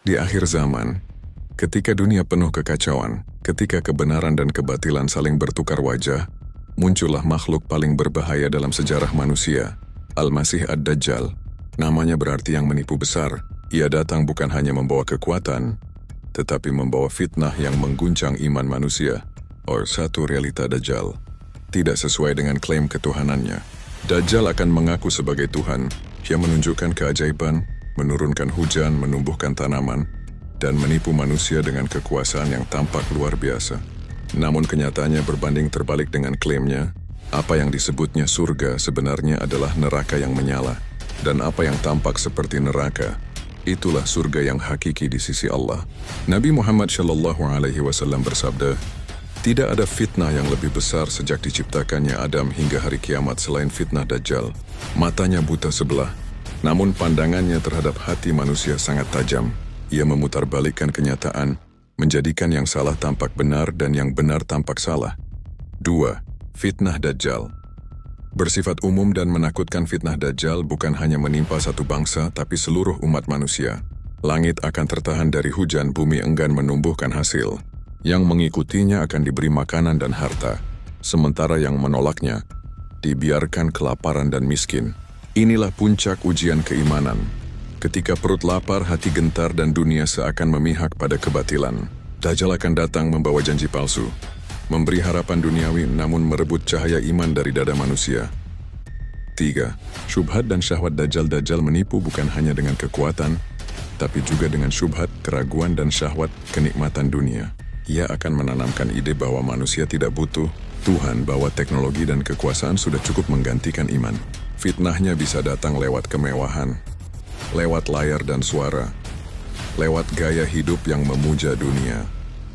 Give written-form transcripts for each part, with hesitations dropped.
Di akhir zaman, ketika dunia penuh kekacauan, ketika kebenaran dan kebatilan saling bertukar wajah, muncullah makhluk paling berbahaya dalam sejarah manusia, Al-Masih Ad-Dajjal. Namanya berarti yang menipu besar. Ia datang bukan hanya membawa kekuatan, tetapi membawa fitnah yang mengguncang iman manusia. Satu realita Dajjal tidak sesuai dengan klaim ketuhanannya. Dajjal akan mengaku sebagai Tuhan. Ia menunjukkan keajaiban, menurunkan hujan, menumbuhkan tanaman, dan menipu manusia dengan kekuasaan yang tampak luar biasa. Namun kenyataannya berbanding terbalik dengan klaimnya. Apa yang disebutnya surga sebenarnya adalah neraka yang menyala. Dan apa yang tampak seperti neraka, itulah surga yang hakiki di sisi Allah. Nabi Muhammad SAW bersabda, tidak ada fitnah yang lebih besar sejak diciptakannya Adam hingga hari kiamat selain fitnah Dajjal. Matanya buta sebelah, namun pandangannya terhadap hati manusia sangat tajam. Ia memutarbalikkan kenyataan, menjadikan yang salah tampak benar dan yang benar tampak salah. 2. Fitnah Dajjal. Bersifat umum dan menakutkan, fitnah Dajjal bukan hanya menimpa satu bangsa, tapi seluruh umat manusia. Langit akan tertahan dari hujan, bumi enggan menumbuhkan hasil. Yang mengikutinya akan diberi makanan dan harta, sementara yang menolaknya dibiarkan kelaparan dan miskin. Inilah puncak ujian keimanan. Ketika perut lapar, hati gentar, dan dunia seakan memihak pada kebatilan, Dajjal akan datang membawa janji palsu, memberi harapan duniawi namun merebut cahaya iman dari dada manusia. 3. Syubhat dan syahwat Dajjal. Dajjal menipu bukan hanya dengan kekuatan, tapi juga dengan syubhat, keraguan, dan syahwat kenikmatan dunia. Ia akan menanamkan ide bahwa manusia tidak butuh Tuhan, bahwa teknologi dan kekuasaan sudah cukup menggantikan iman. Fitnahnya bisa datang lewat kemewahan, lewat layar dan suara, lewat gaya hidup yang memuja dunia.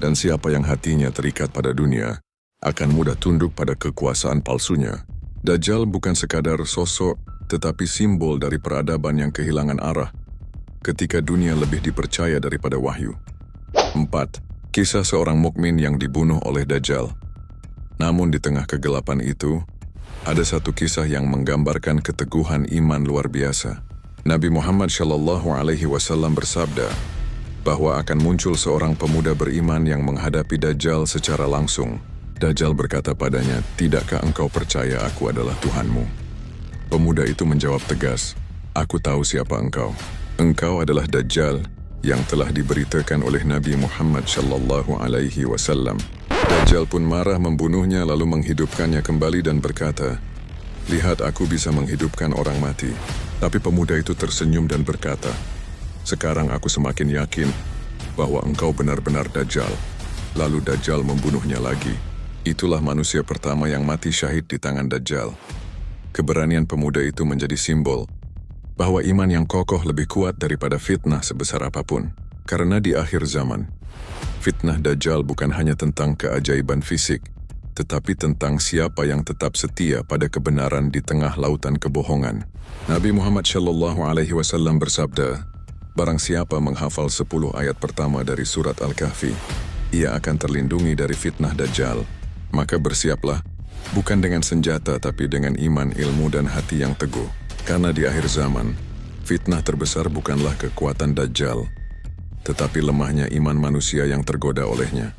Dan siapa yang hatinya terikat pada dunia, akan mudah tunduk pada kekuasaan palsunya. Dajjal bukan sekadar sosok, tetapi simbol dari peradaban yang kehilangan arah, ketika dunia lebih dipercaya daripada wahyu. 4. Kisah seorang mukmin yang dibunuh oleh Dajjal. Namun di tengah kegelapan itu, ada satu kisah yang menggambarkan keteguhan iman luar biasa. Nabi Muhammad SAW bersabda bahwa akan muncul seorang pemuda beriman yang menghadapi Dajjal secara langsung. Dajjal berkata padanya, "Tidakkah engkau percaya aku adalah Tuhanmu?" Pemuda itu menjawab tegas, "Aku tahu siapa engkau. Engkau adalah Dajjal yang telah diberitakan oleh Nabi Muhammad SAW. Dajjal pun marah membunuhnya lalu menghidupkannya kembali dan berkata, "Lihat, aku bisa menghidupkan orang mati." Tapi pemuda itu tersenyum dan berkata, "Sekarang aku semakin yakin bahwa engkau benar-benar Dajjal." Lalu Dajjal membunuhnya lagi. Itulah manusia pertama yang mati syahid di tangan Dajjal. Keberanian pemuda itu menjadi simbol bahwa iman yang kokoh lebih kuat daripada fitnah sebesar apapun. Karena di akhir zaman, fitnah Dajjal bukan hanya tentang keajaiban fisik, tetapi tentang siapa yang tetap setia pada kebenaran di tengah lautan kebohongan. Nabi Muhammad SAW bersabda, "Barang siapa menghafal 10 ayat pertama dari surat Al-Kahfi, ia akan terlindungi dari fitnah Dajjal. Maka bersiaplah, bukan dengan senjata tapi dengan iman, ilmu, dan hati yang teguh. Karena di akhir zaman, fitnah terbesar bukanlah kekuatan Dajjal, tetapi lemahnya iman manusia yang tergoda olehnya."